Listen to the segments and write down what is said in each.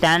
10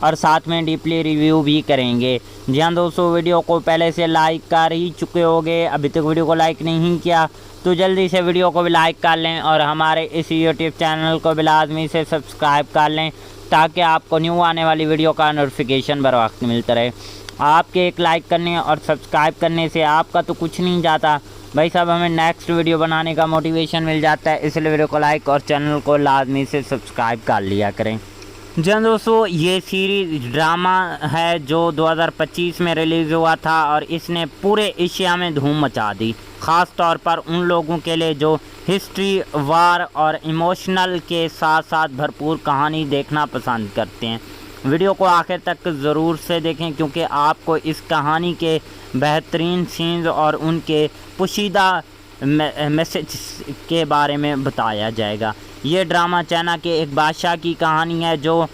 اور ساتھ میں ڈیپلی ریویو بھی کریں گے۔ جی ہاں دوستو، ویڈیو کو پہلے سے لائک کر ہی چکے ہوگے، ابھی تک ویڈیو کو لائک نہیں کیا تو جلدی سے ویڈیو کو بھی لائک کر لیں اور ہمارے اس یوٹیوب چینل کو بھی لازمی سے سبسکرائب کر لیں تاکہ آپ کو نیو آنے والی ویڈیو کا نوٹیفیکیشن بر وقت ملتا رہے۔ آپ کے ایک لائک کرنے اور سبسکرائب کرنے سے آپ کا تو کچھ نہیں جاتا بھائی صاحب، ہمیں نیکسٹ ویڈیو بنانے کا موٹیویشن مل جاتا ہے، اس لیے ویڈیو کو لائک اور چینل کو لازمی سے سبسکرائب کر لیا کریں۔ جی ہاں دوستو، یہ سیریز ڈرامہ ہے جو 2025 میں ریلیز ہوا تھا اور اس نے پورے ایشیا میں دھوم مچا دی، خاص طور پر ان لوگوں کے لیے جو ہسٹری، وار اور ایموشنل کے ساتھ ساتھ بھرپور کہانی دیکھنا پسند کرتے ہیں۔ ویڈیو کو آخر تک ضرور سے دیکھیں کیونکہ آپ کو اس کہانی کے بہترین سینز اور ان کے پوشیدہ میسج کے بارے میں بتایا جائے گا۔ یہ ڈرامہ چائنا کے ایک بادشاہ کی کہانی ہے جو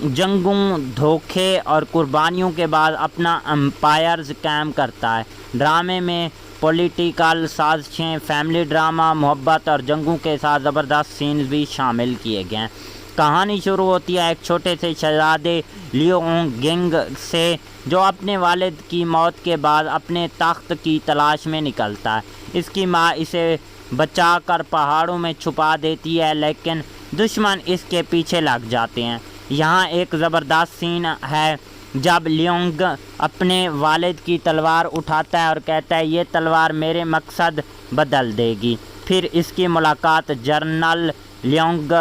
جنگوں، دھوکے اور قربانیوں کے بعد اپنا امپائرز قائم کرتا ہے۔ ڈرامے میں پولیٹیکل سازشیں، فیملی ڈرامہ، محبت اور جنگوں کے ساتھ زبردست سینز بھی شامل کیے گئے ہیں۔ کہانی شروع ہوتی ہے ایک چھوٹے سے شہزادے لیونگ گنگ سے جو اپنے والد کی موت کے بعد اپنے تخت کی تلاش میں نکلتا ہے۔ اس کی ماں اسے بچا کر پہاڑوں میں چھپا دیتی ہے لیکن دشمن اس کے پیچھے لگ جاتے ہیں۔ یہاں ایک زبردست سین ہے جب لیونگ اپنے والد کی تلوار اٹھاتا ہے اور کہتا ہے یہ تلوار میرے مقصد بدل دے گی۔ پھر اس کی ملاقات جنرل لیونگ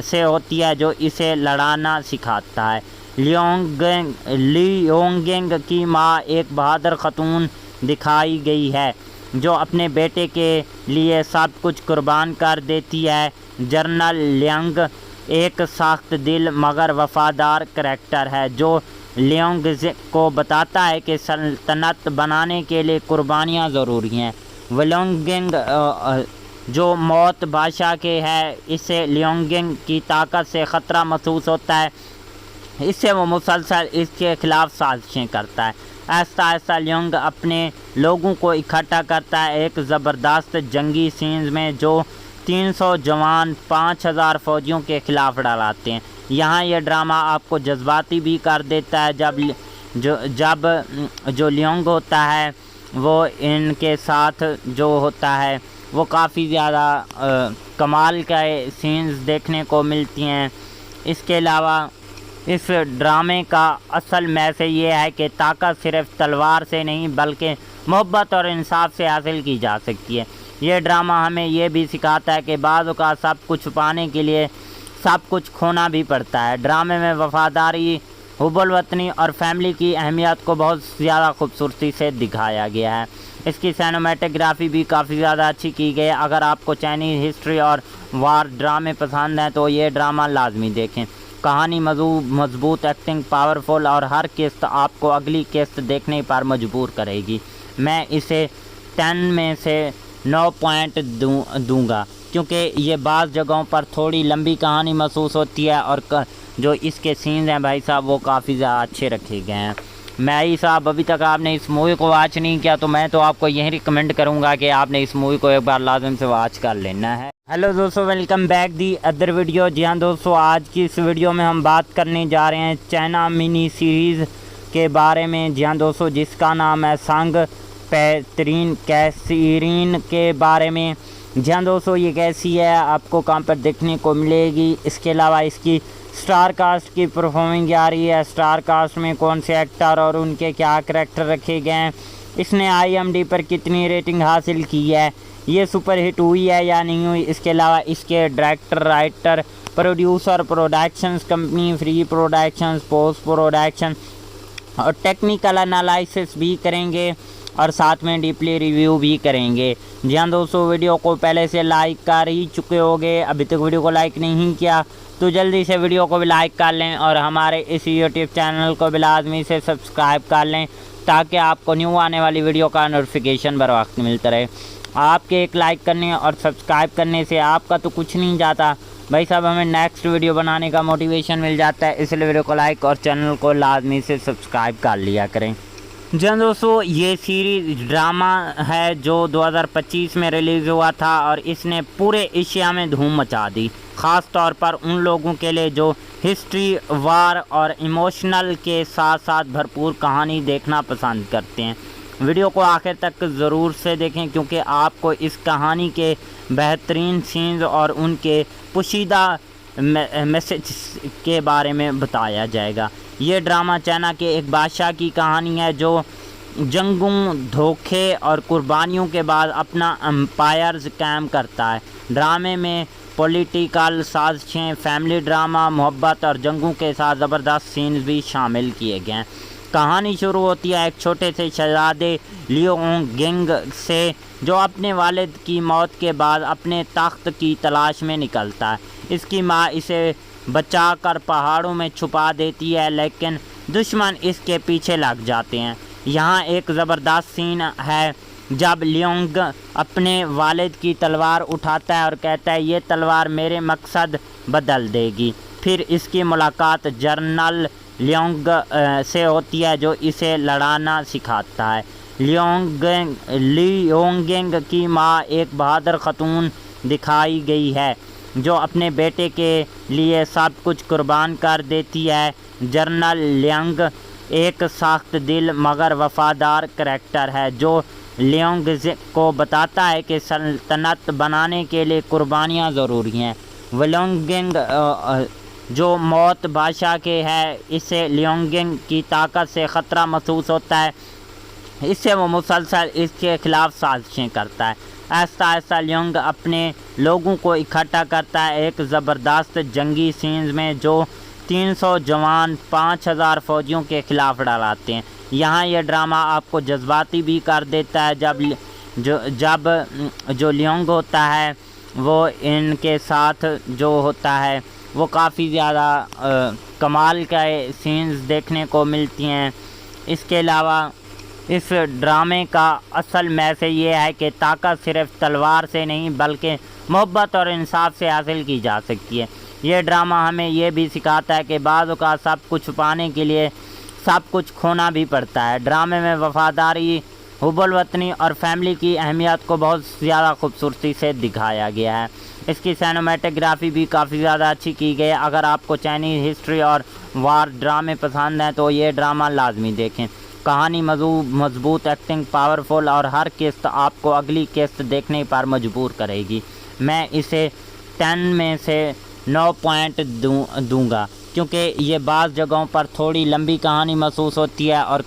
سے ہوتی ہے جو اسے لڑانا سکھاتا ہے۔ لیونگ کی ماں ایک بہادر خاتون دکھائی گئی ہے جو اپنے بیٹے کے لیے سب کچھ قربان کر دیتی ہے۔ جنرل لیونگ ایک سخت دل مگر وفادار کریکٹر ہے جو لیونگ کو بتاتا ہے کہ سلطنت بنانے کے لیے قربانیاں ضروری ہیں۔ لیونگ جو موت بادشاہ کے ہے، اسے لیونگ کی طاقت سے خطرہ محسوس ہوتا ہے، اس سے وہ مسلسل اس کے خلاف سازشیں کرتا ہے۔ آہستہ آہستہ لیونگ اپنے لوگوں کو اکٹھا کرتا ہے ایک زبردست جنگی سینز میں جو 300 جوان 5000 فوجیوں کے خلاف ڈراتے ہیں۔ یہاں یہ ڈرامہ آپ کو جذباتی بھی کر دیتا ہے جب جو لیونگ ہوتا ہے وہ ان کے ساتھ جو ہوتا ہے وہ کافی زیادہ کمال کا سینز دیکھنے کو ملتی ہیں۔ اس کے علاوہ اس ڈرامے کا اصل میسج یہ ہے کہ طاقت صرف تلوار سے نہیں بلکہ محبت اور انصاف سے حاصل کی جا سکتی ہے۔ یہ ڈرامہ ہمیں یہ بھی سکھاتا ہے کہ بعض اوقات سب کچھ پانے کے لیے سب کچھ کھونا بھی پڑتا ہے۔ ڈرامے میں وفاداری، حب الوطنی اور فیملی کی اہمیت کو بہت زیادہ خوبصورتی سے دکھایا گیا ہے۔ اس کی سینیمیٹوگرافی بھی کافی زیادہ اچھی کی گئی ہے۔ اگر آپ کو چائنیز ہسٹری اور وار ڈرامے پسند ہیں تو یہ ڈرامہ لازمی دیکھیں۔ کہانی مضبوط، ایکٹنگ پاورفل اور ہر قسط آپ کو اگلی قسط دیکھنے پر مجبور کرے گی۔ میں اسے 10 میں سے 9 پوائنٹ دوں گا کیونکہ یہ بعض جگہوں پر تھوڑی لمبی کہانی محسوس ہوتی ہے اور جو اس کے سینز ہیں بھائی صاحب وہ کافی زیادہ اچھے رکھے گئے ہیں۔ میں صاحب ابھی تک آپ نے اس مووی کو واچ نہیں کیا تو میں تو آپ کو یہی ریکمینڈ کروں گا کہ آپ نے اس مووی کو ایک بار لازم سے واچ کر لینا ہے۔ ہیلو دوستو، welcome back the other video. جی ہاں دوستو، آج کی اس ویڈیو میں ہم بات کرنے جا رہے ہیں چائنا منی سیریز کے بارے میں۔ جی ہاں دوستو، جس کا نام ہے سانگ پیترین کیسرین کے بارے میں۔ جی ہاں دوستو، یہ کیسی ہے، آپ کو کہاں پر دیکھنے کو ملے گی، اس کے علاوہ اس کی سٹار کاسٹ کی پرفارمنگ آ رہی ہے، سٹار کاسٹ میں کون سے ایکٹر اور ان کے کیا کریکٹر رکھے گئے ہیں، اس نے IMDb پر کتنی ریٹنگ حاصل کی ہے، یہ سپر ہٹ ہوئی ہے یا نہیں ہوئی، اس کے علاوہ اس کے director, writer, producer, productions company, free productions, post production اور ٹیکنیکل انالائسس بھی کریں گے اور ساتھ میں ڈیپلی ریویو بھی کریں گے۔ جی ہاں دوستو، ویڈیو کو پہلے سے لائک کر ہی چکے ہوگے، ابھی تک ویڈیو کو لائک نہیں کیا تو جلدی سے ویڈیو کو بھی لائک کر لیں اور ہمارے اس یوٹیوب چینل کو بھی لازمی سے سبسکرائب کر لیں تاکہ آپ کو نیو آنے والی ویڈیو کا نوٹیفیکیشن بر وقت ملتا رہے۔ آپ کے ایک لائک کرنے اور سبسکرائب کرنے سے آپ کا تو کچھ نہیں جاتا بھائی صاحب، ہمیں نیکسٹ ویڈیو بنانے کا موٹیویشن مل جاتا ہے، اس لیے ویڈیو کو لائک اور چینل کو لازمی سے سبسکرائب کر لیا کریں۔ جی ہاں دوستو، یہ سیریز ڈرامہ ہے جو 2025 میں ریلیز ہوا تھا اور اس نے پورے ایشیا میں دھوم مچا دی، خاص طور پر ان لوگوں کے لیے جو ہسٹری، وار اور ایموشنل کے ساتھ ساتھ بھرپور کہانی دیکھنا پسند کرتے ہیں۔ ویڈیو کو آخر تک ضرور سے دیکھیں کیونکہ آپ کو اس کہانی کے بہترین سینز اور ان کے پوشیدہ میسج کے بارے میں بتایا جائے گا۔ یہ ڈرامہ چائنا کے ایک بادشاہ کی کہانی ہے جو جنگوں، دھوکے اور قربانیوں کے بعد اپنا امپائرز قائم کرتا ہے۔ ڈرامے میں پولیٹیکل سازشیں، فیملی ڈرامہ، محبت اور جنگوں کے ساتھ زبردست سینز بھی شامل کیے گئے ہیں۔ کہانی شروع ہوتی ہے ایک چھوٹے سے شہزادے لیونگ گنگ سے جو اپنے والد کی موت کے بعد اپنے تخت کی تلاش میں نکلتا ہے۔ اس کی ماں اسے بچا کر پہاڑوں میں چھپا دیتی ہے لیکن دشمن اس کے پیچھے لگ جاتے ہیں۔ یہاں ایک زبردست سین ہے جب لیونگ اپنے والد کی تلوار اٹھاتا ہے اور کہتا ہے یہ تلوار میرے مقصد بدل دے گی۔ پھر اس کی ملاقات جنرل لیونگ سے ہوتی ہے جو اسے لڑانا سکھاتا ہے۔ لیونگ کی ماں ایک بہادر خاتون دکھائی گئی ہے جو اپنے بیٹے کے لیے سب کچھ قربان کر دیتی ہے۔ جنرل لیونگ ایک سخت دل مگر وفادار کریکٹر ہے جو لیونگ کو بتاتا ہے کہ سلطنت بنانے کے لیے قربانیاں ضروری ہیں۔ لیونگ جو موت بادشاہ کے ہے، اسے لیونگ کی طاقت سے خطرہ محسوس ہوتا ہے، اس سے وہ مسلسل اس کے خلاف سازشیں کرتا ہے۔ آہستہ آہستہ لیونگ اپنے لوگوں کو اکٹھا کرتا ہے ایک زبردست جنگی سینز میں جو 300 جوان 5000 فوجیوں کے خلاف ڈراتے ہیں۔ یہاں یہ ڈرامہ آپ کو جذباتی بھی کر دیتا ہے جب جو لیونگ ہوتا ہے وہ ان کے ساتھ جو ہوتا ہے وہ کافی زیادہ کمال کے سینز دیکھنے کو ملتی ہیں۔ اس کے علاوہ اس ڈرامے کا اصل میسج یہ ہے کہ طاقت صرف تلوار سے نہیں بلکہ محبت اور انصاف سے حاصل کی جا سکتی ہے۔ یہ ڈرامہ ہمیں یہ بھی سکھاتا ہے کہ بعض اوقات سب کچھ پانے کے لیے سب کچھ کھونا بھی پڑتا ہے۔ ڈرامے میں وفاداری، حب الوطنی اور فیملی کی اہمیت کو بہت زیادہ خوبصورتی سے دکھایا گیا ہے۔ اس کی سینیمیٹوگرافی بھی کافی زیادہ اچھی کی گئی ہے۔ اگر آپ کو چائنیز ہسٹری اور وار ڈرامے پسند ہیں تو یہ ڈرامہ لازمی دیکھیں۔ کہانی مضبوط، ایکٹنگ پاورفل اور ہر قسط آپ کو اگلی قسط دیکھنے پر مجبور کرے گی۔ میں اسے 10 میں سے 9 پوائنٹ دوں گا کیونکہ یہ بعض جگہوں پر تھوڑی لمبی کہانی محسوس ہوتی ہے اور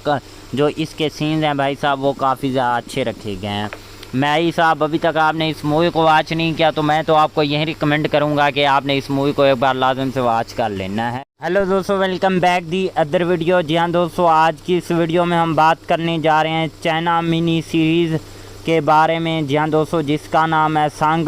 جو اس کے سینز ہیں بھائی صاحب وہ کافی زیادہ اچھے رکھے گئے ہیں۔ میں صاحب ابھی تک آپ نے اس مووی کو واچ نہیں کیا تو میں تو آپ کو یہی ریکمینڈ کروں گا کہ آپ نے اس مووی کو ایک بار لازم سے واچ کر لینا ہے۔ ہیلو دوستو، welcome back the other video. جی ہاں دوستو، آج کی اس ویڈیو میں ہم بات کرنے جا رہے ہیں چائنا منی سیریز کے بارے میں۔ جی ہاں دوستو، جس کا نام ہے سانگ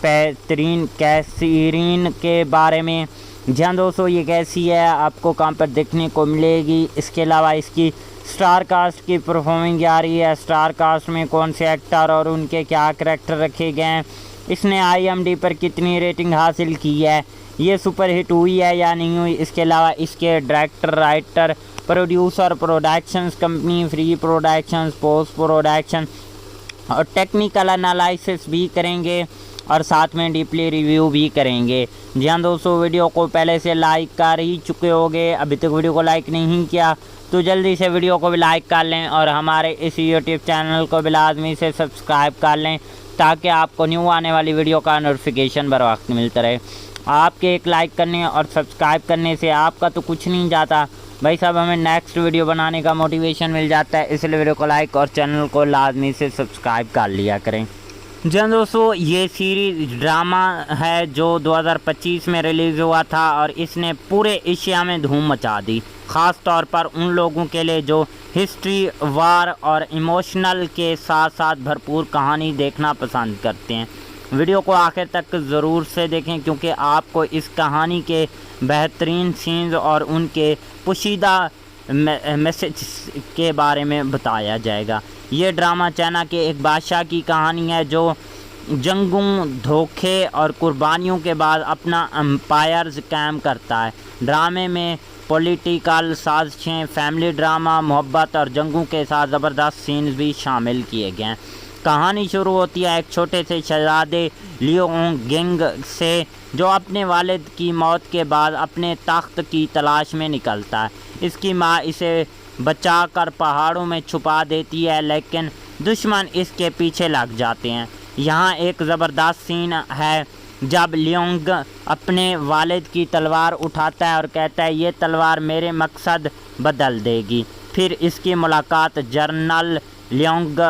پیترین کیسرین کے بارے میں۔ جی ہاں دوستو، یہ کیسی ہے، آپ کو کہاں پر دیکھنے کو ملے گی، اس کے علاوہ اس کی سٹار کاسٹ کی پرفارمنگ آ رہی ہے، سٹار کاسٹ میں کون سے ایکٹر اور ان کے کیا کریکٹر رکھے گئے ہیں، اس نے IMDb پر کتنی ریٹنگ حاصل کی ہے، یہ سپر ہٹ ہوئی ہے یا نہیں ہوئی، اس کے علاوہ اس کے director, writer, producer, productions company, free productions, post production اور ٹیکنیکل انالائسس بھی کریں گے اور ساتھ میں ڈیپلی ریویو بھی کریں گے۔ جی ہاں دوستو، ویڈیو کو پہلے سے لائک کر ہی چکے ہوگے، ابھی تک ویڈیو کو لائک نہیں کیا تو جلدی سے ویڈیو کو بھی لائک کر لیں اور ہمارے اس یوٹیوب چینل کو بھی لازمی سے سبسکرائب کر لیں تاکہ آپ کو نیو آنے والی ویڈیو کا نوٹیفیکیشن بر وقت ملتا رہے۔ آپ کے ایک لائک کرنے اور سبسکرائب کرنے سے آپ کا تو کچھ نہیں جاتا بھائی صاحب، ہمیں نیکسٹ ویڈیو بنانے کا موٹیویشن مل جاتا ہے، اس لیے ویڈیو کو لائک اور چینل کو لازمی سے سبسکرائب کر لیا کریں۔ جی ہاں دوستو، یہ سیریز ڈرامہ ہے جو 2025 میں ریلیز ہوا تھا اور اس نے پورے ایشیا میں دھوم مچا دی، خاص طور پر ان لوگوں کے لیے جو ہسٹری، وار اور ایموشنل کے ساتھ ساتھ بھرپور کہانی دیکھنا پسند کرتے ہیں۔ ویڈیو کو آخر تک ضرور سے دیکھیں کیونکہ آپ کو اس کہانی کے بہترین سینز اور ان کے پوشیدہ میسج کے بارے میں بتایا جائے گا۔ یہ ڈرامہ چائنا کے ایک بادشاہ کی کہانی ہے جو جنگوں، دھوکے اور قربانیوں کے بعد اپنا امپائرز قائم کرتا ہے۔ ڈرامے میں پولیٹیکل سازشیں، فیملی ڈرامہ، محبت اور جنگوں کے ساتھ زبردست سینز بھی شامل کیے گئے ہیں۔ کہانی شروع ہوتی ہے ایک چھوٹے سے شہزادے لیونگنگ سے جو اپنے والد کی موت کے بعد اپنے تخت کی تلاش میں نکلتا ہے۔ اس کی ماں اسے بچا کر پہاڑوں میں چھپا دیتی ہے لیکن دشمن اس کے پیچھے لگ جاتے ہیں۔ یہاں ایک زبردست سین ہے جب لیونگ اپنے والد کی تلوار اٹھاتا ہے اور کہتا ہے یہ تلوار میرے مقصد بدل دے گی۔ پھر اس کی ملاقات جنرل لیونگ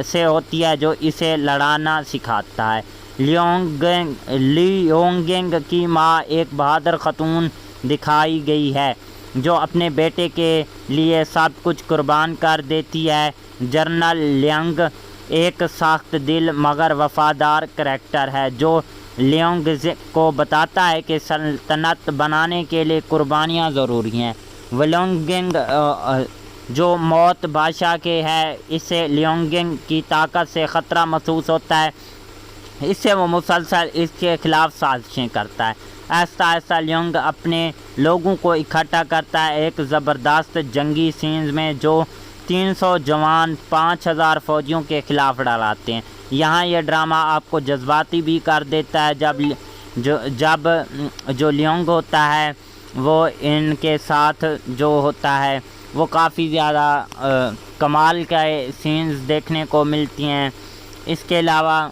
سے ہوتی ہے جو اسے لڑانا سکھاتا ہے۔ لیونگنگ کی ماں ایک بہادر خاتون دکھائی گئی ہے جو اپنے بیٹے کے لیے سب کچھ قربان کر دیتی ہے۔ جنرل لیونگ ایک سخت دل مگر وفادار کریکٹر ہے جو لیونگ کو بتاتا ہے کہ سلطنت بنانے کے لیے قربانیاں ضروری ہیں۔ لیونگنگ جو موت بادشاہ کے ہے، اسے لیونگنگ کی طاقت سے خطرہ محسوس ہوتا ہے، اس سے وہ مسلسل اس کے خلاف سازشیں کرتا ہے۔ آہستہ آہستہ لیونگ اپنے لوگوں کو اکٹھا کرتا ہے ایک زبردست جنگی سینز میں جو 300 جوان 5000 فوجیوں کے خلاف ڈراتے ہیں۔ یہاں یہ ڈرامہ آپ کو جذباتی بھی کر دیتا ہے جب جو لیونگ ہوتا ہے وہ ان کے ساتھ جو ہوتا ہے وہ کافی زیادہ کمال کے سینز دیکھنے کو ملتی ہیں۔ اس کے علاوہ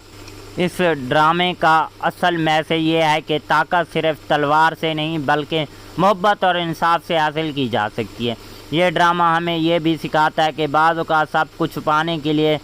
اس ڈرامے کا اصل میسیج یہ ہے کہ طاقت صرف تلوار سے نہیں بلکہ محبت اور انصاف سے حاصل کی جا سکتی ہے۔ یہ ڈرامہ ہمیں یہ بھی سکھاتا ہے کہ بعض اوقات سب کچھ پانے کے لیے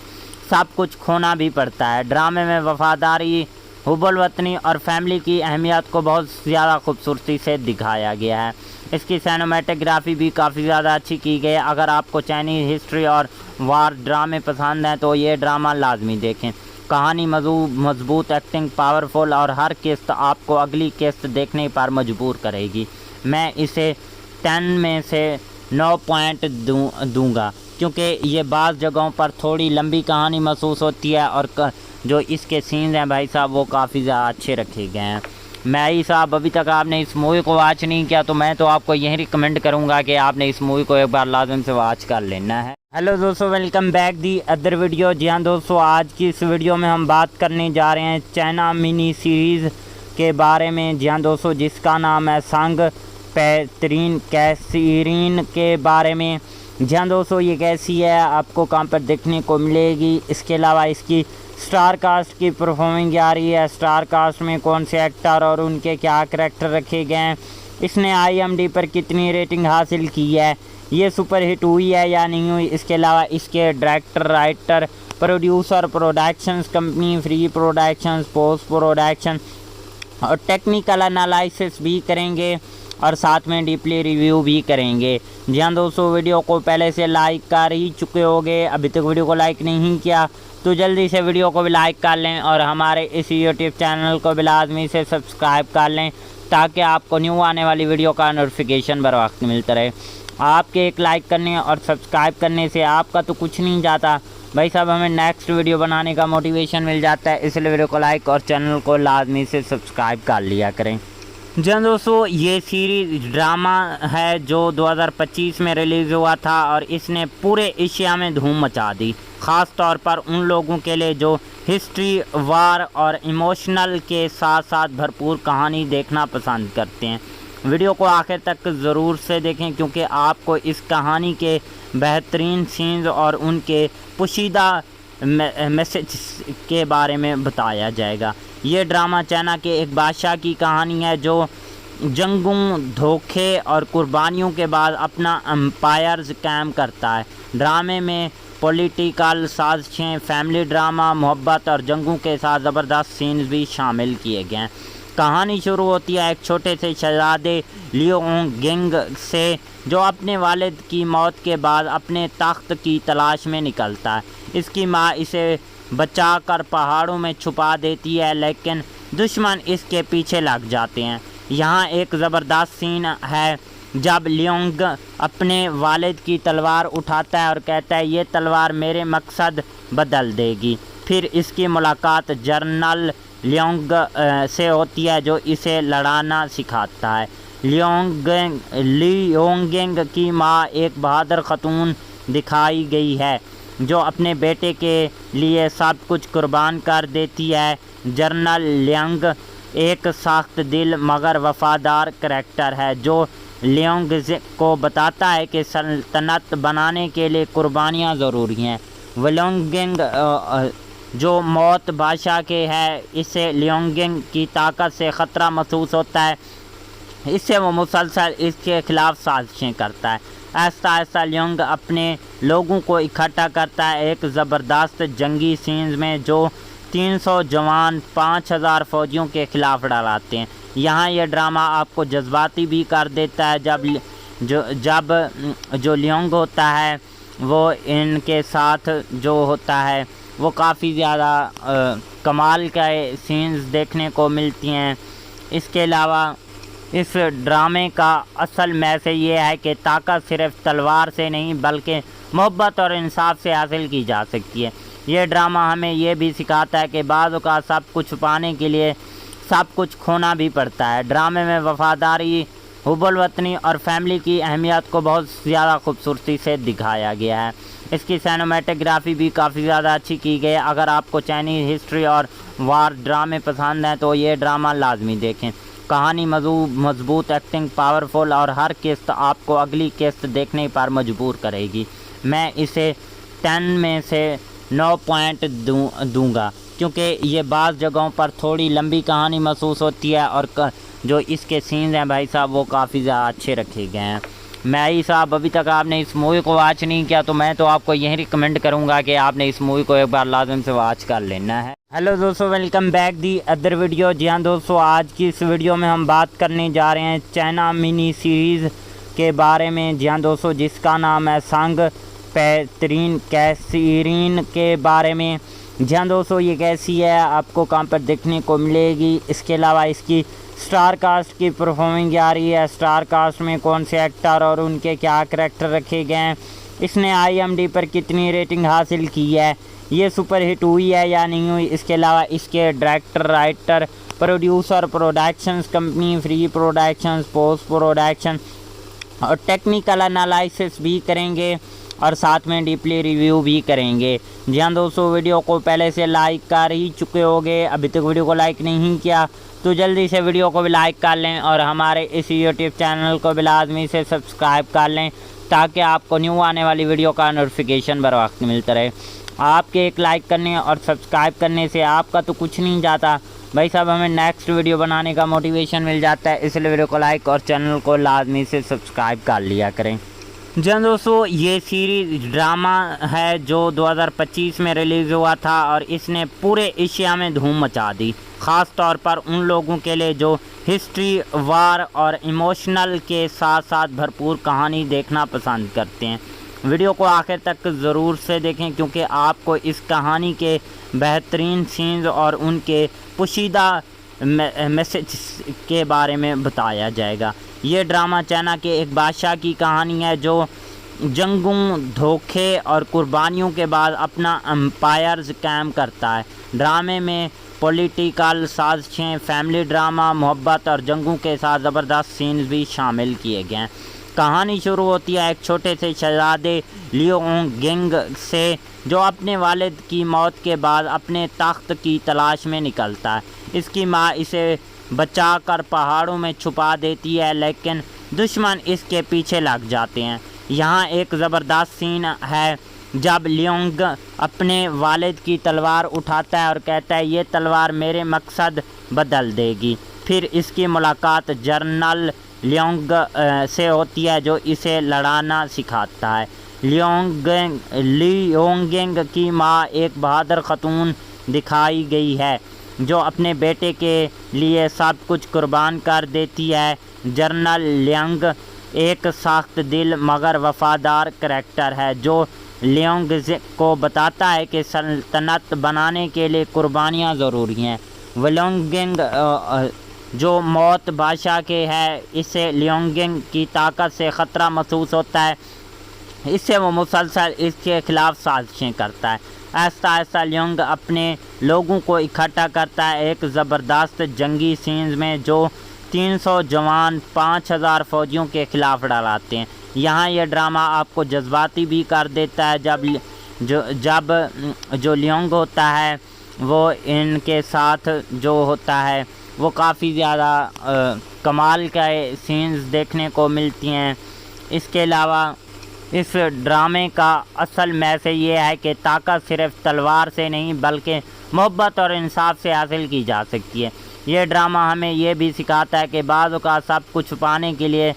سب کچھ کھونا بھی پڑتا ہے۔ ڈرامے میں وفاداری، حب الوطنی اور فیملی کی اہمیت کو بہت زیادہ خوبصورتی سے دکھایا گیا ہے۔ اس کی سینیمیٹوگرافی بھی کافی زیادہ اچھی کی گئی ہے۔ اگر آپ کو چائنیز ہسٹری اور وار ڈرامے پسند ہیں تو یہ ڈرامہ لازمی دیکھیں۔ کہانی مضبوط، ایکٹنگ پاورفل اور ہر قسط آپ کو اگلی قسط دیکھنے پر مجبور کرے گی۔ میں اسے 10 میں سے 9 پوائنٹ دوں گا کیونکہ یہ بعض جگہوں پر تھوڑی لمبی کہانی محسوس ہوتی ہے اور جو اس کے سینز ہیں بھائی صاحب وہ کافی زیادہ اچھے رکھے گئے ہیں۔ میں صاحب ابھی تک آپ نے اس مووی کو واچ نہیں کیا تو میں تو آپ کو یہی ریکمینڈ کروں گا کہ آپ نے اس مووی کو ایک بار لازم سے واچ کر لینا ہے۔ ہیلو دوستو، welcome back the other video. جی ہاں دوستو، آج کی اس ویڈیو میں ہم بات کرنے جا رہے ہیں چائنا منی سیریز کے بارے میں۔ جی ہاں دوستو، جس کا نام ہے سانگ پیترین کیسرین کے بارے میں۔ جی ہاں دوستو، یہ کیسی ہے، آپ کو کہاں پر دیکھنے کو ملے گی۔ اس کے علاوہ اس کی سٹار کاسٹ کی پرفارمنگ آ رہی ہے، سٹار کاسٹ میں کون سے ایکٹر اور ان کے کیا کریکٹر رکھے گئے ہیں، اس نے IMDb پر کتنی ریٹنگ حاصل کی ہے، یہ سپر ہٹ ہوئی ہے یا نہیں ہوئی۔ اس کے علاوہ اس کے director, writer, producer, productions company, free productions, post production اور ٹیکنیکل انالائسس بھی کریں گے اور ساتھ میں ڈیپلی ریویو بھی کریں گے۔ جی ہاں دوستو، ویڈیو کو پہلے سے لائک کر ہی چکے ہوگے، ابھی تک ویڈیو کو لائک نہیں کیا تو جلدی سے ویڈیو کو بھی لائک کر لیں اور ہمارے اس یوٹیوب چینل کو بھی لازمی سے سبسکرائب کر لیں تاکہ آپ کو نیو آنے والی ویڈیو کا نوٹیفیکیشن بر وقت ملتا رہے۔ آپ کے ایک لائک کرنے اور سبسکرائب کرنے سے آپ کا تو کچھ نہیں جاتا بھائی صاحب، ہمیں نیکسٹ ویڈیو بنانے کا موٹیویشن مل جاتا ہے، اس لیے ویڈیو کو لائک اور چینل کو لازمی سے سبسکرائب کر لیا کریں۔ جی ہاں دوستو، یہ سیریز ڈرامہ ہے جو 2025 میں ریلیز ہوا تھا اور اس نے پورے ایشیا میں دھوم مچا دی، خاص طور پر ان لوگوں کے لیے جو ہسٹری، وار اور ایموشنل کے ساتھ ساتھ بھرپور کہانی دیکھنا پسند کرتے ہیں۔ ویڈیو کو آخر تک ضرور سے دیکھیں کیونکہ آپ کو اس کہانی کے بہترین سینز اور ان کے پوشیدہ میسج کے بارے میں بتایا جائے گا۔ یہ ڈرامہ چائنا کے ایک بادشاہ کی کہانی ہے جو جنگوں، دھوکے اور قربانیوں کے بعد اپنا امپائرز قائم کرتا ہے۔ ڈرامے میں پولیٹیکل سازشیں، فیملی ڈرامہ، محبت اور جنگوں کے ساتھ زبردست سینز بھی شامل کیے گئے ہیں۔ کہانی شروع ہوتی ہے ایک چھوٹے سے شہزادے لیونگنگ سے جو اپنے والد کی موت کے بعد اپنے تخت کی تلاش میں نکلتا ہے۔ اس کی ماں اسے بچا کر پہاڑوں میں چھپا دیتی ہے لیکن دشمن اس کے پیچھے لگ جاتے ہیں۔ یہاں ایک زبردست سین ہے جب لیونگ اپنے والد کی تلوار اٹھاتا ہے اور کہتا ہے یہ تلوار میرے مقصد بدل دے گی۔ پھر اس کی ملاقات جنرل لیونگ سے ہوتی ہے جو اسے لڑانا سکھاتا ہے۔ لیونگنگ کی ماں ایک بہادر خاتون دکھائی گئی ہے جو اپنے بیٹے کے لیے سب کچھ قربان کر دیتی ہے۔ جنرل لیونگ ایک سخت دل مگر وفادار کریکٹر ہے جو لیونگ کو بتاتا ہے کہ سلطنت بنانے کے لیے قربانیاں ضروری ہیں۔ ولیونگنگ جو موت بادشاہ کے ہے، اسے لیونگنگ کی طاقت سے خطرہ محسوس ہوتا ہے، اس سے وہ مسلسل اس کے خلاف سازشیں کرتا ہے۔ آہستہ آہستہ لیونگ اپنے لوگوں کو اکٹھا کرتا ہے ایک زبردست جنگی سینز میں جو 300 جوان 5000 فوجیوں کے خلاف ڈراتے ہیں۔ یہاں یہ ڈرامہ آپ کو جذباتی بھی کر دیتا ہے جب جو لیونگ ہوتا ہے وہ ان کے ساتھ جو ہوتا ہے وہ کافی زیادہ کمال کے سینز دیکھنے کو ملتی ہیں۔ اس کے علاوہ اس ڈرامے کا اصل میسیج یہ ہے کہ طاقت صرف تلوار سے نہیں بلکہ محبت اور انصاف سے حاصل کی جا سکتی ہے۔ یہ ڈرامہ ہمیں یہ بھی سکھاتا ہے کہ بعض اوقات سب کچھ پانے کے لیے سب کچھ کھونا بھی پڑتا ہے۔ ڈرامے میں وفاداری، حب الوطنی اور فیملی کی اہمیت کو بہت زیادہ خوبصورتی سے دکھایا گیا ہے۔ اس کی سینماٹوگرافی بھی کافی زیادہ اچھی کی گئی ہے۔ اگر آپ کو چائنیز ہسٹری اور وار ڈرامے پسند ہیں تو یہ ڈرامہ لازمی دیکھیں۔ کہانی مضبوط، ایکٹنگ پاورفل اور ہر قسط آپ کو اگلی قسط دیکھنے پر مجبور کرے گی۔ میں اسے 10 میں سے 9 پوائنٹ دوں گا کیونکہ یہ بعض جگہوں پر تھوڑی لمبی کہانی محسوس ہوتی ہے اور جو اس کے سینز ہیں بھائی صاحب وہ کافی زیادہ اچھے رکھے گئے ہیں۔ میں صاحب ابھی تک آپ نے اس مووی کو واچ نہیں کیا تو میں تو آپ کو یہی ریکمینڈ کروں گا کہ آپ نے اس مووی کو ایک بار لازم سے واچ کر لینا ہے۔ ہیلو دوستو، welcome back the other video. جی ہاں دوستو، آج کی اس ویڈیو میں ہم بات کرنے جا رہے ہیں چائنا منی سیریز کے بارے میں۔ جی ہاں دوستو، جس کا نام ہے سانگ پیترین کیسرین کے بارے میں۔ جی ہاں دوستو، یہ کیسی ہے، آپ کو کہاں پر دیکھنے کو ملے گی۔ اس کے علاوہ اس کی سٹار کاسٹ کی پرفارمنگ آ رہی ہے، سٹار کاسٹ میں کون سے ایکٹر اور ان کے کیا کریکٹر رکھے گئے ہیں، اس نے IMDb پر کتنی ریٹنگ حاصل کی ہے، یہ سپر ہٹ ہوئی ہے یا نہیں ہوئی۔ اس کے علاوہ اس کے director, writer, producer, productions company, free productions, post production اور ٹیکنیکل انالائسس بھی کریں گے اور ساتھ میں ڈیپلی ریویو بھی کریں گے۔ جی ہاں دوستو، ویڈیو کو پہلے سے لائک کر ہی چکے ہوگے، ابھی تک ویڈیو کو لائک نہیں کیا تو جلدی سے ویڈیو کو بھی لائک کر لیں اور ہمارے اس یوٹیوب چینل کو بھی لازمی سے سبسکرائب کر لیں تاکہ آپ کو نیو آنے والی ویڈیو کا نوٹیفیکیشن بر وقت ملتا رہے۔ آپ کے ایک لائک کرنے اور سبسکرائب کرنے سے آپ کا تو کچھ نہیں جاتا بھائی صاحب، ہمیں نیکسٹ ویڈیو بنانے کا موٹیویشن مل جاتا ہے، اس لیے ویڈیو کو لائک اور چینل کو لازمی سے سبسکرائب کر لیا کریں۔ جی ہاں دوستو، یہ سیریز ڈرامہ ہے جو 2025 میں ریلیز ہوا تھا اور اس نے پورے ایشیا میں دھوم مچا دی، خاص طور پر ان لوگوں کے لیے جو ہسٹری، وار اور ایموشنل کے ساتھ ساتھ بھرپور کہانی دیکھنا پسند کرتے ہیں۔ ویڈیو کو آخر تک ضرور سے دیکھیں کیونکہ آپ کو اس کہانی کے بہترین سینز اور ان کے پوشیدہ میسیج کے بارے میں بتایا جائے گا۔ یہ ڈرامہ چائنا کے ایک بادشاہ کی کہانی ہے جو جنگوں، دھوکے اور قربانیوں کے بعد اپنا امپائرز قائم کرتا ہے۔ ڈرامے میں پولیٹیکل سازشیں، فیملی ڈرامہ، محبت اور جنگوں کے ساتھ زبردست سینز بھی شامل کیے گئے ہیں۔ کہانی شروع ہوتی ہے ایک چھوٹے سے شہزادے لیونگنگ سے جو اپنے والد کی موت کے بعد اپنے تخت کی تلاش میں نکلتا ہے۔ اس کی ماں اسے بچا کر پہاڑوں میں چھپا دیتی ہے لیکن دشمن اس کے پیچھے لگ جاتے ہیں۔ یہاں ایک زبردست سین ہے جب لیونگ اپنے والد کی تلوار اٹھاتا ہے اور کہتا ہے یہ تلوار میرے مقصد بدل دے گی۔ پھر اس کی ملاقات جنرل لیونگ سے ہوتی ہے جو اسے لڑانا سکھاتا ہے۔ لیونگنگ کی ماں ایک بہادر خاتون دکھائی گئی ہے جو اپنے بیٹے کے لیے سب کچھ قربان کر دیتی ہے۔ جنرل لیونگ ایک سخت دل مگر وفادار کریکٹر ہے جو لیونگ کو بتاتا ہے کہ سلطنت بنانے کے لیے قربانیاں ضروری ہیں۔ ولیونگنگ جو موت بادشاہ کے ہے، اسے لیونگنگ کی طاقت سے خطرہ محسوس ہوتا ہے، اس سے وہ مسلسل اس کے خلاف سازشیں کرتا ہے۔ آہستہ آہستہ لیونگ اپنے لوگوں کو اکٹھا کرتا ہے ایک زبردست جنگی سینز میں جو 300 جوان 5000 فوجیوں کے خلاف ڈراتے ہیں۔ یہاں یہ ڈرامہ آپ کو جذباتی بھی کر دیتا ہے جب جو لیونگ ہوتا ہے وہ ان کے ساتھ جو ہوتا ہے وہ کافی زیادہ کمال کا سینز دیکھنے کو ملتی ہیں۔ اس کے علاوہ اس ڈرامے کا اصل میسیج یہ ہے کہ طاقت صرف تلوار سے نہیں بلکہ محبت اور انصاف سے حاصل کی جا سکتی ہے۔ یہ ڈرامہ ہمیں یہ بھی سکھاتا ہے کہ بعض اوقات سب کچھ پانے کے لیے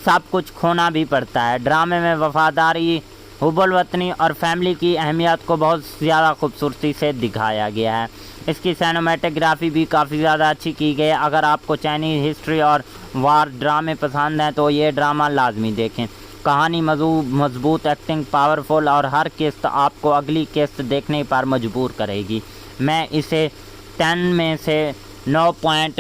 سب کچھ کھونا بھی پڑتا ہے۔ ڈرامے میں وفاداری، حب الوطنی اور فیملی کی اہمیت کو بہت زیادہ خوبصورتی سے دکھایا گیا ہے۔ اس کی سینیمیٹوگرافی بھی کافی زیادہ اچھی کی گئی ہے۔ اگر آپ کو چائنیز ہسٹری اور وار ڈرامے پسند ہیں تو یہ ڈرامہ لازمی دیکھیں۔ کہانی مضبوط، ایکٹنگ پاورفل اور ہر قسط آپ کو اگلی قسط دیکھنے پر مجبور کرے گی۔ میں اسے 10 میں سے 9 پوائنٹ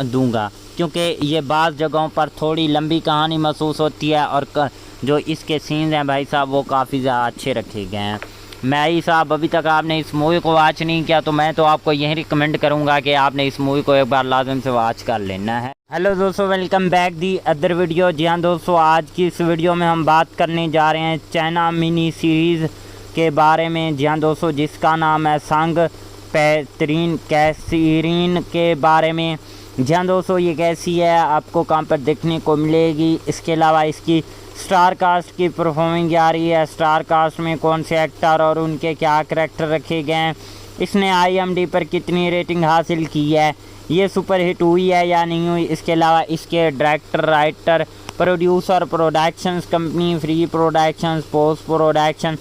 دوں گا کیونکہ یہ بعض جگہوں پر تھوڑی لمبی کہانی محسوس ہوتی ہے اور جو اس کے سینز ہیں بھائی صاحب وہ کافی زیادہ اچھے رکھے گئے ہیں۔ میں صاحب ابھی تک آپ نے اس مووی کو واچ نہیں کیا تو میں تو آپ کو یہی ریکمینڈ کروں گا کہ آپ نے اس مووی کو ایک بار لازم سے واچ کر لینا ہے۔ ہیلو دوستو، welcome back the other video. جی ہاں دوستو، آج کی اس ویڈیو میں ہم بات کرنے جا رہے ہیں چائنا منی سیریز کے بارے میں۔ جی ہاں دوستو، جس کا نام ہے سانگ پیترین کیسرین کے بارے میں۔ جی ہاں دوستو، یہ کیسی ہے آپ کو کہاں پر دیکھنے کو ملے گی۔ اس کے علاوہ اس کی سٹار کاسٹ کی پرفارمنگ آ رہی ہے، سٹار کاسٹ میں کون سے ایکٹر اور ان کے کیا کریکٹر رکھے گئے ہیں، اس نے IMDb پر کتنی ریٹنگ حاصل کی ہے، یہ سپر ہٹ ہوئی ہے یا نہیں ہوئی۔ اس کے علاوہ اس کے director, writer, producer, productions company, free productions, post production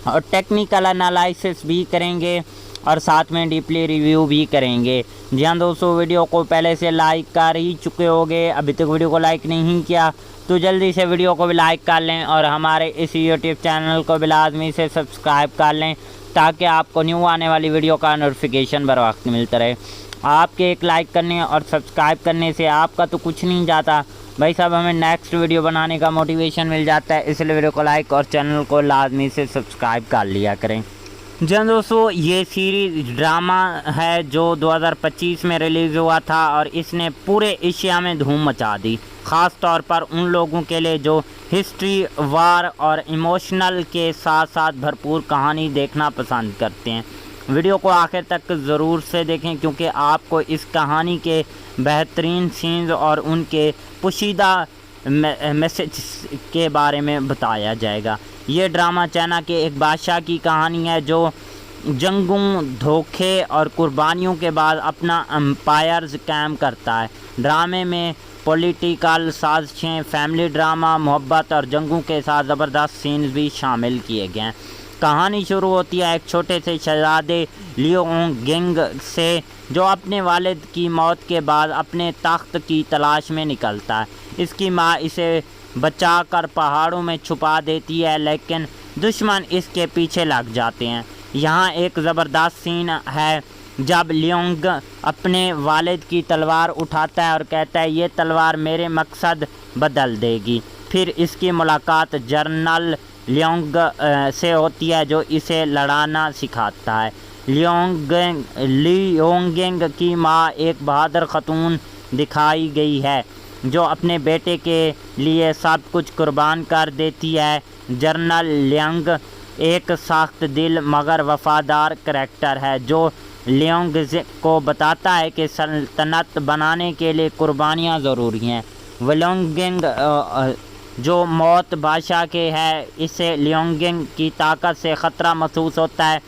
اور ٹیکنیکل انالائسس بھی کریں گے اور ساتھ میں ڈیپلی ریویو بھی کریں گے۔ جی ہاں دوستو، ویڈیو کو پہلے سے لائک کر ہی چکے ہوگے، ابھی تک ویڈیو کو لائک نہیں کیا تو جلدی سے ویڈیو کو بھی لائک کر لیں اور ہمارے اس یوٹیوب چینل کو بھی لازمی سے سبسکرائب کر لیں تاکہ آپ کو نیو آنے والی ویڈیو کا نوٹیفیکیشن بر وقت ملتا رہے۔ آپ کے ایک لائک کرنے اور سبسکرائب کرنے سے آپ کا تو کچھ نہیں جاتا بھائی صاحب، ہمیں نیکسٹ ویڈیو بنانے کا موٹیویشن مل جاتا ہے، اس لیے ویڈیو کو لائک اور چینل کو لازمی سے سبسکرائب کر لیا کریں۔ جی ہاں دوستو، یہ سیریز ڈرامہ ہے جو 2025 میں ریلیز ہوا تھا اور اس نے پورے ایشیا میں دھوم مچا دی، خاص طور پر ان لوگوں کے لیے جو ہسٹری، وار اور ایموشنل کے ساتھ ساتھ بھرپور کہانی دیکھنا پسند کرتے ہیں۔ ویڈیو کو آخر تک ضرور سے دیکھیں کیونکہ آپ کو اس کہانی کے بہترین سینز اور ان کے پوشیدہ میسیج کے بارے میں بتایا جائے گا۔ یہ ڈرامہ چائنا کے ایک بادشاہ کی کہانی ہے جو جنگوں، دھوکے اور قربانیوں کے بعد اپنا امپائرز قائم کرتا ہے۔ ڈرامے میں پولیٹیکل سازشیں، فیملی ڈرامہ، محبت اور جنگوں کے ساتھ زبردست سینز بھی شامل کیے گئے ہیں۔ کہانی شروع ہوتی ہے ایک چھوٹے سے شہزادے لیونگ گنگ سے جو اپنے والد کی موت کے بعد اپنے تخت کی تلاش میں نکلتا ہے۔ اس کی ماں اسے بچا کر پہاڑوں میں چھپا دیتی ہے لیکن دشمن اس کے پیچھے لگ جاتے ہیں۔ یہاں ایک زبردست سین ہے جب لیونگ اپنے والد کی تلوار اٹھاتا ہے اور کہتا ہے یہ تلوار میرے مقصد بدل دے گی۔ پھر اس کی ملاقات جنرل لیونگ سے ہوتی ہے جو اسے لڑانا سکھاتا ہے۔ لیونگ کی ماں ایک بہادر خاتون دکھائی گئی ہے جو اپنے بیٹے کے لیے سب کچھ قربان کر دیتی ہے۔ جنرل لیونگ ایک سخت دل مگر وفادار کریکٹر ہے جو لیونگ کو بتاتا ہے کہ سلطنت بنانے کے لیے قربانیاں ضروری ہیں۔ لیونگ جو موت بادشاہ کے ہے، اسے لیونگ کی طاقت سے خطرہ محسوس ہوتا ہے،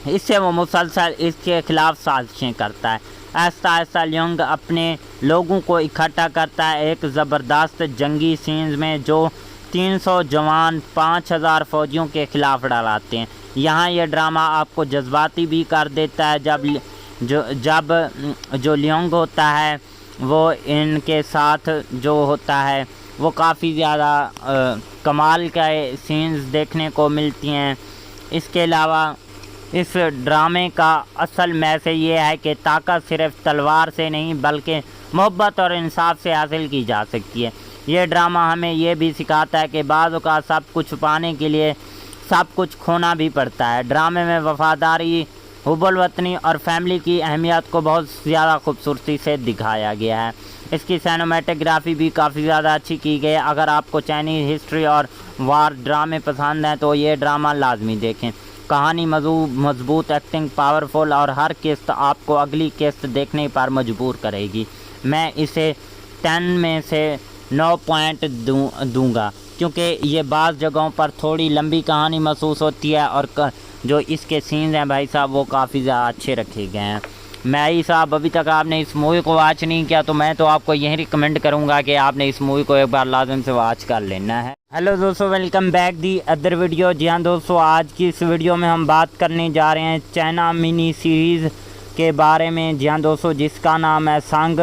اس سے وہ مسلسل اس کے خلاف سازشیں کرتا ہے۔ آہستہ آہستہ لیونگ اپنے لوگوں کو اکٹھا کرتا ہے ایک زبردست جنگی سینز میں جو 300 جوان 5000 فوجیوں کے خلاف ڈراتے ہیں۔ یہاں یہ ڈرامہ آپ کو جذباتی بھی کر دیتا ہے جب جو لیونگ ہوتا ہے وہ ان کے ساتھ جو ہوتا ہے وہ کافی زیادہ کمال کا سینز دیکھنے کو ملتی ہیں۔ اس کے علاوہ اس ڈرامے کا اصل میسیج یہ ہے کہ طاقت صرف تلوار سے نہیں بلکہ محبت اور انصاف سے حاصل کی جا سکتی ہے۔ یہ ڈرامہ ہمیں یہ بھی سکھاتا ہے کہ بعض اوقات سب کچھ پانے کے لیے سب کچھ کھونا بھی پڑتا ہے۔ ڈرامے میں وفاداری، حب الوطنی اور فیملی کی اہمیت کو بہت زیادہ خوبصورتی سے دکھایا گیا ہے۔ اس کی سینیمیٹوگرافی بھی کافی زیادہ اچھی کی گئی ہے۔ اگر آپ کو چائنیز ہسٹری اور وار ڈرامے پسند ہیں تو یہ ڈرامہ لازمی دیکھیں۔ کہانی مضبوط، ایکٹنگ پاورفل اور ہر قسط آپ کو اگلی قسط دیکھنے پر مجبور کرے گی۔ میں اسے 10 میں سے 9 پوائنٹ دوں گا، کیونکہ یہ بعض جگہوں پر تھوڑی لمبی کہانی محسوس ہوتی ہے اور جو اس کے سینز ہیں بھائی صاحب وہ کافی زیادہ اچھے رکھے گئے ہیں۔ میں صاحب ابھی تک آپ نے اس مووی کو واچ نہیں کیا تو میں تو آپ کو یہی ریکمینڈ کروں گا کہ آپ نے اس مووی کو ایک بار لازم سے واچ کر لینا ہے۔ ہیلو دوستو، welcome back the other video. جی ہاں دوستو، آج کی اس ویڈیو میں ہم بات کرنے جا رہے ہیں چائنا منی سیریز کے بارے میں۔ جی ہاں دوستو، جس کا نام ہے سانگ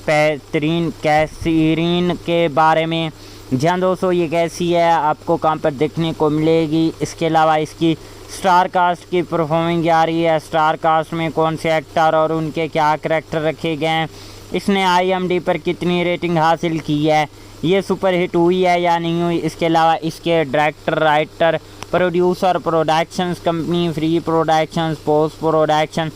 پیترین کیسرین کے بارے میں۔ جی ہاں دوستو، یہ کیسی ہے آپ کو کہاں پر دیکھنے کو ملے گی؟ اس کے علاوہ اس کی سٹار کاسٹ کی پرفارمنگ آ رہی ہے، سٹار کاسٹ میں کون سے ایکٹر اور ان کے کیا کریکٹر رکھے گئے ہیں، اس نے IMDb پر کتنی ریٹنگ حاصل کی ہے، یہ سپر ہٹ ہوئی ہے یا نہیں ہوئی، اس کے علاوہ اس کے director, writer, producer, productions company, free productions, post production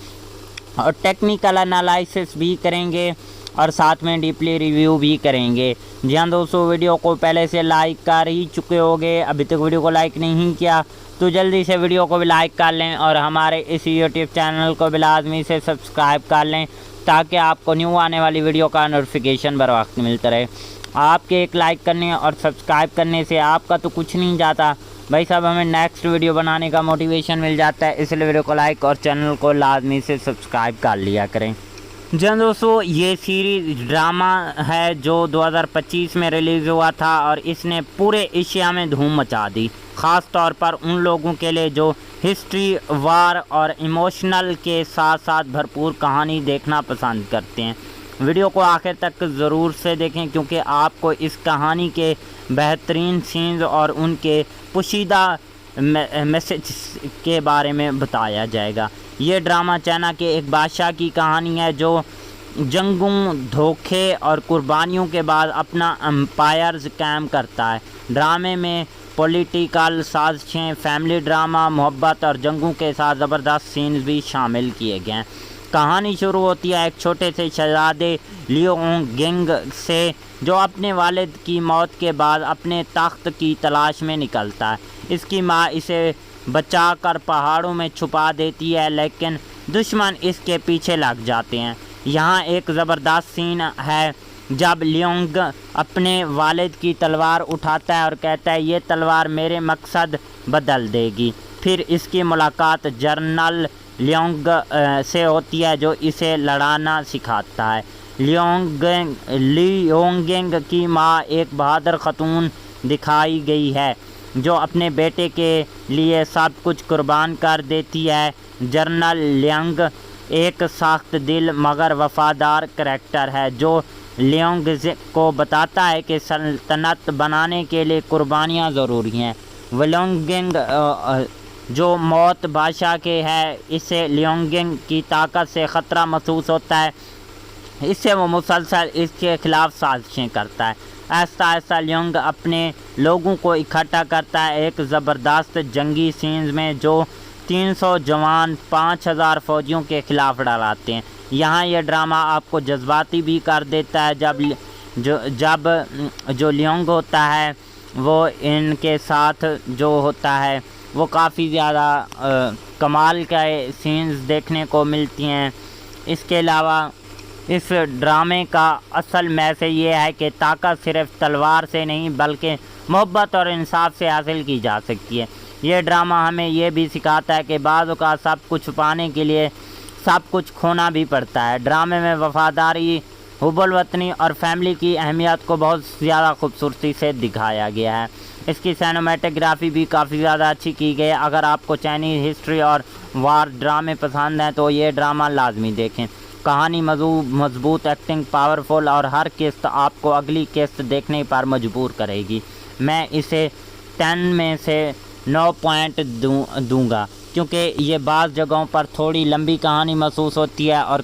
اور ٹیکنیکل انالائسس بھی کریں گے اور ساتھ میں ڈیپلی ریویو بھی کریں گے۔ جی ہاں دوستو، ویڈیو کو پہلے سے لائک کر ہی چکے ہوگے، ابھی تک ویڈیو کو لائک نہیں کیا تو جلدی سے ویڈیو کو بھی لائک کر لیں اور ہمارے اس یوٹیوب چینل کو بھی لازمی سے سبسکرائب کر لیں تاکہ آپ کو نیو آنے والی ویڈیو کا نوٹیفیکیشن بر وقت ملتا رہے۔ آپ کے ایک لائک کرنے اور سبسکرائب کرنے سے آپ کا تو کچھ نہیں جاتا بھائی صاحب، ہمیں نیکسٹ ویڈیو بنانے کا موٹیویشن مل جاتا ہے، اس لیے ویڈیو کو لائک اور چینل کو لازمی سے سبسکرائب کر لیا کریں۔ جی ہاں دوستو، یہ سیریز ڈرامہ ہے جو 2025 میں ریلیز ہوا تھا اور اس نے پورے ایشیا میں دھوم مچا دی، خاص طور پر ان لوگوں کے لیے جو ہسٹری، وار اور ایموشنل کے ساتھ ساتھ بھرپور کہانی دیکھنا پسند کرتے ہیں۔ ویڈیو کو آخر تک ضرور سے دیکھیں کیونکہ آپ کو اس کہانی کے بہترین سینز اور ان کے پوشیدہ میسج کے بارے میں بتایا جائے گا۔ یہ ڈرامہ چائنا کے ایک بادشاہ کی کہانی ہے جو جنگوں، دھوکے اور قربانیوں کے بعد اپنا امپائرز قائم کرتا ہے۔ ڈرامے میں پولیٹیکل سازشیں، فیملی ڈرامہ، محبت اور جنگوں کے ساتھ زبردست سینز بھی شامل کیے گئے ہیں۔ کہانی شروع ہوتی ہے ایک چھوٹے سے شہزادے لیونگ گنگ سے جو اپنے والد کی موت کے بعد اپنے تخت کی تلاش میں نکلتا ہے۔ اس کی ماں اسے بچا کر پہاڑوں میں چھپا دیتی ہے لیکن دشمن اس کے پیچھے لگ جاتے ہیں۔ یہاں ایک زبردست سین ہے جب لیونگ اپنے والد کی تلوار اٹھاتا ہے اور کہتا ہے یہ تلوار میرے مقصد بدل دے گی۔ پھر اس کی ملاقات جنرل لیونگ سے ہوتی ہے جو اسے لڑانا سکھاتا ہے۔ لیونگ کی ماں ایک بہادر خاتون دکھائی گئی ہے جو اپنے بیٹے کے لیے سب کچھ قربان کر دیتی ہے۔ جنرل لیونگ ایک سخت دل مگر وفادار کریکٹر ہے جو لیونگ کو بتاتا ہے کہ سلطنت بنانے کے لیے قربانیاں ضروری ہیں۔ لیونگ جو موت بادشاہ کے ہے، اسے لیونگ کی طاقت سے خطرہ محسوس ہوتا ہے، اس سے وہ مسلسل اس کے خلاف سازشیں کرتا ہے۔ آہستہ آہستہ لیونگ اپنے لوگوں کو اکٹھا کرتا ہے ایک زبردست جنگی سینز میں جو 300 جوان 5000 فوجیوں کے خلاف ڈراتے ہیں۔ یہاں یہ ڈرامہ آپ کو جذباتی بھی کر دیتا ہے جب جو لیونگ ہوتا ہے وہ ان کے ساتھ جو ہوتا ہے وہ کافی زیادہ کمال کا سینز دیکھنے کو ملتی ہیں۔ اس کے علاوہ اس ڈرامے کا اصل میسج یہ ہے کہ طاقت صرف تلوار سے نہیں بلکہ محبت اور انصاف سے حاصل کی جا سکتی ہے۔ یہ ڈرامہ ہمیں یہ بھی سکھاتا ہے کہ بعض اوقات سب کچھ پانے کے لیے سب کچھ کھونا بھی پڑتا ہے۔ ڈرامے میں وفاداری، حب الوطنی اور فیملی کی اہمیت کو بہت زیادہ خوبصورتی سے دکھایا گیا ہے۔ اس کی سینیمیٹوگرافی بھی کافی زیادہ اچھی کی گئی ہے۔ اگر آپ کو چائنیز ہسٹری اور وار ڈرامے پسند ہیں تو یہ ڈرامہ لازمی دیکھیں۔ کہانی مضبوط، ایکٹنگ پاورفل اور ہر قسط آپ کو اگلی قسط دیکھنے پر مجبور کرے گی۔ میں اسے 10 میں سے 9 پوائنٹ دوں گا کیونکہ یہ بعض جگہوں پر تھوڑی لمبی کہانی محسوس ہوتی ہے اور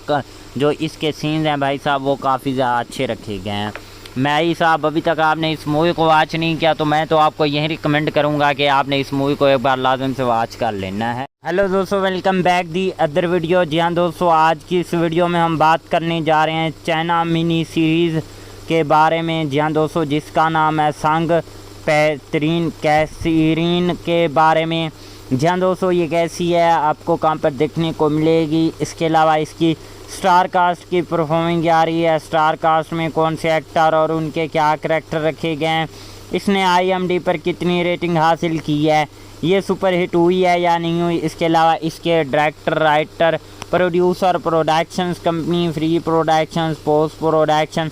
جو اس کے سینز ہیں بھائی صاحب وہ کافی زیادہ اچھے رکھے گئے ہیں۔ میائی صاحب ابھی تک آپ نے اس مووی کو واچ نہیں کیا تو میں تو آپ کو یہی ریکمینڈ کروں گا کہ آپ نے اس مووی کو ایک بار لازم سے واچ کر لینا ہے۔ ہیلو دوستو، welcome back the other video. جی ہاں دوستو، آج کی اس ویڈیو میں ہم بات کرنے جا رہے ہیں چائنا منی سیریز کے بارے میں۔ جی ہاں دوستو، جس کا نام ہے سانگ پیترین کیسرین کے بارے میں۔ جی ہاں دوستو، یہ کیسی ہے، آپ کو کہاں پر دیکھنے کو ملے گی، اس کے علاوہ اس کی سٹار کاسٹ کی پرفارمنگ آ رہی ہے، سٹار کاسٹ میں کون سے ایکٹر اور ان کے کیا کریکٹر رکھے گئے ہیں، اس نے IMDb پر کتنی ریٹنگ حاصل کی ہے، یہ سپر ہٹ ہوئی ہے یا نہیں ہوئی، اس کے علاوہ اس کے director, writer, producer, productions company, free productions, post production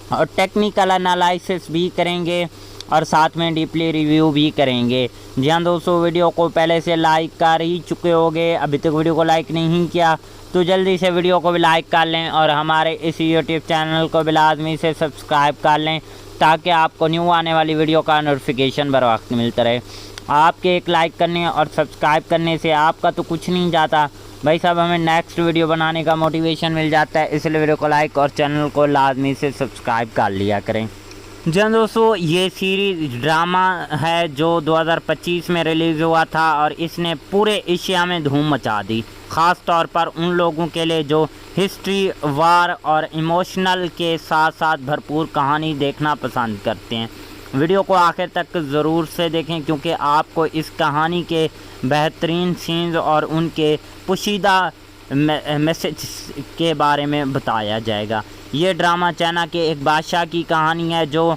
اور ٹیکنیکل انالائسس بھی کریں گے اور ساتھ میں ڈیپلی ریویو بھی کریں گے۔ جی ہاں دوستو، ویڈیو کو پہلے سے لائک کر ہی چکے ہوگے، ابھی تک ویڈیو کو لائک نہیں کیا تو جلدی سے ویڈیو کو بھی لائک کر لیں اور ہمارے اس یوٹیوب چینل کو بھی لازمی سے سبسکرائب کر لیں تاکہ آپ کو نیو آنے والی ویڈیو کا نوٹیفیکیشن بر وقت ملتا رہے۔ آپ کے ایک لائک کرنے اور سبسکرائب کرنے سے آپ کا تو کچھ نہیں جاتا بھائی صاحب، ہمیں نیکسٹ ویڈیو بنانے کا موٹیویشن مل جاتا ہے، اس لیے ویڈیو کو لائک اور چینل کو لازمی سے سبسکرائب کر لیا کریں۔ جی ہاں دوستو، یہ سیریز ڈرامہ ہے جو 2025 میں ریلیز ہوا تھا اور اس نے پورے ایشیا میں دھوم مچا دی، خاص طور پر ان لوگوں کے لیے جو ہسٹری، وار اور ایموشنل کے ساتھ ساتھ بھرپور کہانی دیکھنا پسند کرتے ہیں۔ ویڈیو کو آخر تک ضرور سے دیکھیں کیونکہ آپ کو اس کہانی کے بہترین سینز اور ان کے پوشیدہ میسج کے بارے میں بتایا جائے گا۔ یہ ڈرامہ چائنا کے ایک بادشاہ کی کہانی ہے جو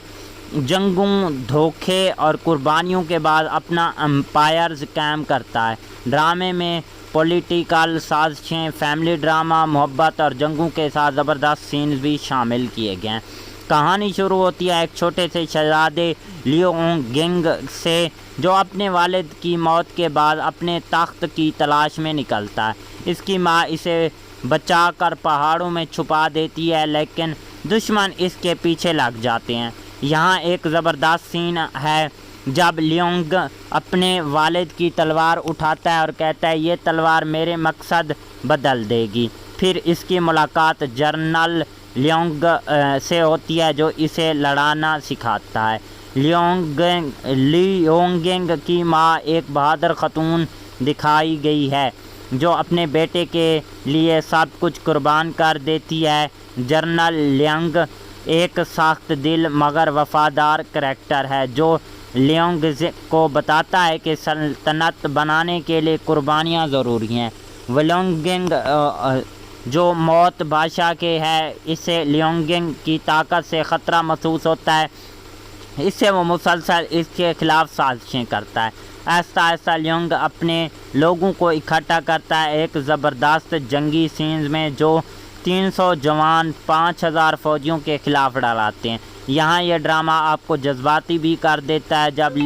جنگوں، دھوکے اور قربانیوں کے بعد اپنا امپائرز قائم کرتا ہے۔ ڈرامے میں پولیٹیکل سازشیں، فیملی ڈرامہ، محبت اور جنگوں کے ساتھ زبردست سینز بھی شامل کیے گئے ہیں۔ کہانی شروع ہوتی ہے ایک چھوٹے سے شہزادے لیونگ گنگ سے جو اپنے والد کی موت کے بعد اپنے تخت کی تلاش میں نکلتا ہے۔ اس کی ماں اسے بچا کر پہاڑوں میں چھپا دیتی ہے لیکن دشمن اس کے پیچھے لگ جاتے ہیں۔ یہاں ایک زبردست سین ہے جب لیونگ اپنے والد کی تلوار اٹھاتا ہے اور کہتا ہے یہ تلوار میرے مقصد بدل دے گی۔ پھر اس کی ملاقات جنرل لیونگ سے ہوتی ہے جو اسے لڑانا سکھاتا ہے۔ لیونگ کی ماں ایک بہادر خاتون دکھائی گئی ہے جو اپنے بیٹے کے لیے سب کچھ قربان کر دیتی ہے۔ جنرل لیونگ ایک سخت دل مگر وفادار کریکٹر ہے جو لیونگ کو بتاتا ہے کہ سلطنت بنانے کے لیے قربانیاں ضروری ہیں۔ لیونگ جو موت بادشاہ کے ہے، اسے لیونگ کی طاقت سے خطرہ محسوس ہوتا ہے، اس سے وہ مسلسل اس کے خلاف سازشیں کرتا ہے۔ آہستہ آہستہ لیونگ اپنے لوگوں کو اکٹھا کرتا ہے ایک زبردست جنگی سینز میں جو 300 جوان 5000 فوجیوں کے خلاف ڈراتے ہیں۔ یہاں یہ ڈرامہ آپ کو جذباتی بھی کر دیتا ہے جب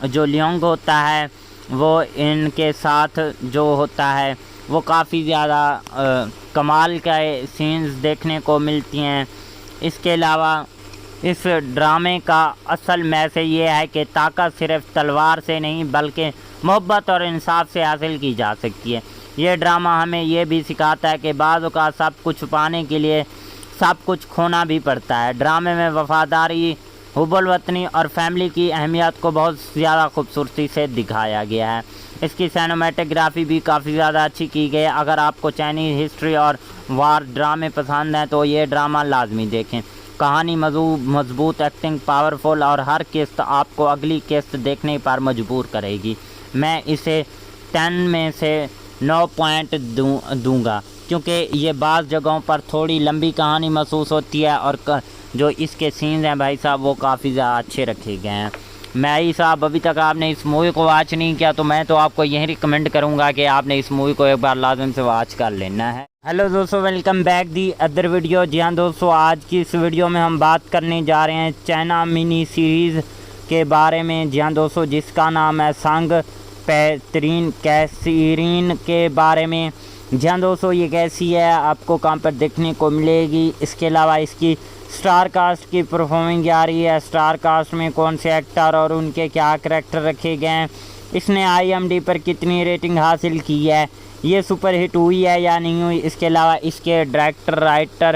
جو لیونگ ہوتا ہے وہ ان کے ساتھ جو ہوتا ہے وہ کافی زیادہ کمال کا سینز دیکھنے کو ملتی ہیں۔ اس کے علاوہ اس ڈرامے کا اصل میسج یہ ہے کہ طاقت صرف تلوار سے نہیں بلکہ محبت اور انصاف سے حاصل کی جا سکتی ہے۔ یہ ڈرامہ ہمیں یہ بھی سکھاتا ہے کہ بعض اوقات سب کچھ پانے کے لیے سب کچھ کھونا بھی پڑتا ہے۔ ڈرامے میں وفاداری، حب الوطنی اور فیملی کی اہمیت کو بہت زیادہ خوبصورتی سے دکھایا گیا ہے۔ اس کی سینیمیٹوگرافی بھی کافی زیادہ اچھی کی گئی ہے۔ اگر آپ کو چائنیز ہسٹری اور وار ڈرامے پسند ہیں تو یہ ڈرامہ لازمی دیکھیں۔ کہانی مضبوط، ایکٹنگ پاورفل اور ہر قسط آپ کو اگلی قسط دیکھنے پر مجبور کرے گی۔ میں اسے 10 میں سے 9 پوائنٹ دوں گا کیونکہ یہ بعض جگہوں پر تھوڑی لمبی کہانی محسوس ہوتی ہے اور جو اس کے سینز ہیں بھائی صاحب وہ کافی زیادہ اچھے رکھے گئے ہیں۔ میائی صاحب ابھی تک آپ نے اس مووی کو واچ نہیں کیا تو میں تو آپ کو یہی ریکمینڈ کروں گا کہ آپ نے اس مووی کو ایک بار لازم سے واچ کر لینا ہے۔ ہیلو دوستو، welcome back the other video. جی ہاں دوستو، آج کی اس ویڈیو میں ہم بات کرنے جا رہے ہیں چائنا منی سیریز کے بارے میں۔ جی ہاں دوستو، جس کا نام ہے سانگ پیترین کیسرین کے بارے میں۔ جی ہاں دوستو، یہ کیسی ہے، آپ کو کہاں پر دیکھنے کو ملے گی، اس کے علاوہ اس کی سٹار کاسٹ کی پرفارمنگ آ رہی ہے، سٹار کاسٹ میں کون سے ایکٹر اور ان کے کیا کریکٹر رکھے گئے ہیں، اس نے IMDb پر کتنی ریٹنگ حاصل کی ہے، یہ سپر ہٹ ہوئی ہے یا نہیں ہوئی، اس کے علاوہ اس کے ڈائریکٹر، رائٹر،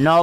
9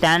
10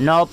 9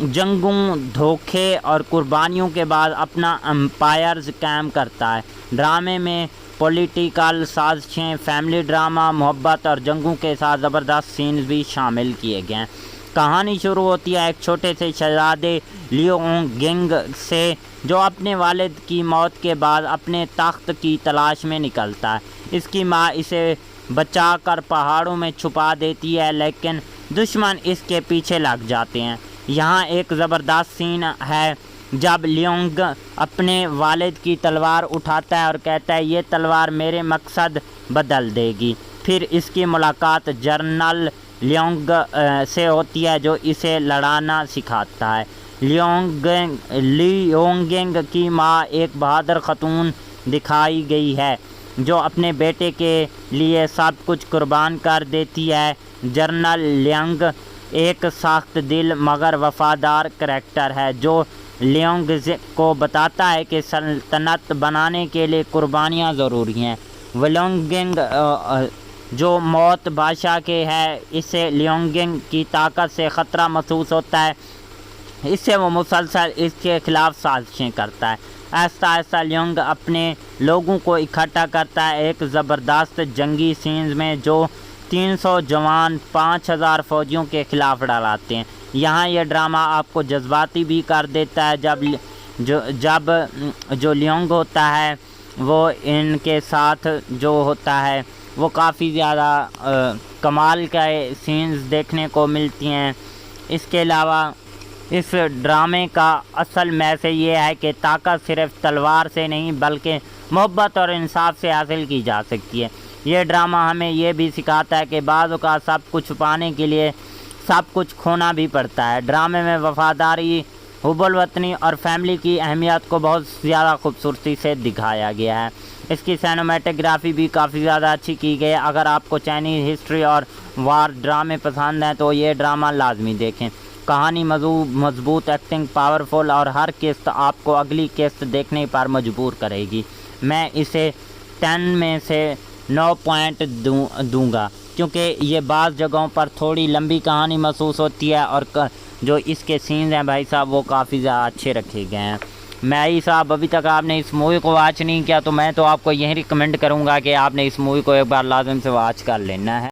جنگوں، دھوکے اور قربانیوں کے بعد اپنا امپائرز قائم کرتا ہے۔ ڈرامے میں پولیٹیکل سازشیں، فیملی ڈرامہ، محبت اور جنگوں کے ساتھ زبردست سینز بھی شامل کیے گئے ہیں۔ کہانی شروع ہوتی ہے ایک چھوٹے سے شہزادے لیونگنگ سے، جو اپنے والد کی موت کے بعد اپنے تخت کی تلاش میں نکلتا ہے۔ اس کی ماں اسے بچا کر پہاڑوں میں چھپا دیتی ہے، لیکن دشمن اس کے پیچھے لگ جاتے ہیں۔ یہاں ایک زبردست سین ہے جب لیونگ اپنے والد کی تلوار اٹھاتا ہے اور کہتا ہے یہ تلوار میرے مقصد بدل دے گی۔ پھر اس کی ملاقات جنرل لیونگ سے ہوتی ہے جو اسے لڑانا سکھاتا ہے۔ لیونگنگ کی ماں ایک بہادر خاتون دکھائی گئی ہے جو اپنے بیٹے کے لیے سب کچھ قربان کر دیتی ہے۔ جنرل لیونگ ایک سخت دل مگر وفادار کریکٹر ہے جو لیونگ کو بتاتا ہے کہ سلطنت بنانے کے لیے قربانیاں ضروری ہیں۔ لیونگنگ جو موت بادشاہ کے ہے، اسے لیونگنگ کی طاقت سے خطرہ محسوس ہوتا ہے، اس سے وہ مسلسل اس کے خلاف سازشیں کرتا ہے۔ آہستہ آہستہ لیونگ اپنے لوگوں کو اکٹھا کرتا ہے ایک زبردست جنگی سینز میں جو 300 جوان 5000 فوجیوں کے خلاف ڈراتے ہیں۔ یہاں یہ ڈرامہ آپ کو جذباتی بھی کر دیتا ہے جب جو لیونگ ہوتا ہے وہ ان کے ساتھ جو ہوتا ہے وہ کافی زیادہ کمال کا سینز دیکھنے کو ملتی ہیں۔ اس کے علاوہ اس ڈرامے کا اصل میسیج یہ ہے کہ طاقت صرف تلوار سے نہیں بلکہ محبت اور انصاف سے حاصل کی جا سکتی ہے۔ یہ ڈرامہ ہمیں یہ بھی سکھاتا ہے کہ بعض اوقات سب کچھ پانے کے لیے سب کچھ کھونا بھی پڑتا ہے۔ ڈرامے میں وفاداری، حب الوطنی اور فیملی کی اہمیت کو بہت زیادہ خوبصورتی سے دکھایا گیا ہے۔ اس کی سینیمیٹوگرافی بھی کافی زیادہ اچھی کی گئی ہے۔ اگر آپ کو چائنیز ہسٹری اور وار ڈرامے پسند ہیں تو یہ ڈرامہ لازمی دیکھیں۔ کہانی مضبوط، ایکٹنگ پاورفل اور ہر قسط آپ کو اگلی قسط دیکھنے پر مجبور کرے گی۔ میں اسے 10 میں سے 9 پوائنٹ دوں گا کیونکہ یہ بعض جگہوں پر تھوڑی لمبی کہانی محسوس ہوتی ہے اور جو اس کے سینز ہیں بھائی صاحب وہ کافی زیادہ اچھے رکھے گئے ہیں۔ میں صاحب ابھی تک آپ نے اس مووی کو واچ نہیں کیا تو میں تو آپ کو یہی ریکمینڈ کروں گا کہ آپ نے اس مووی کو ایک بار لازم سے واچ کر لینا ہے۔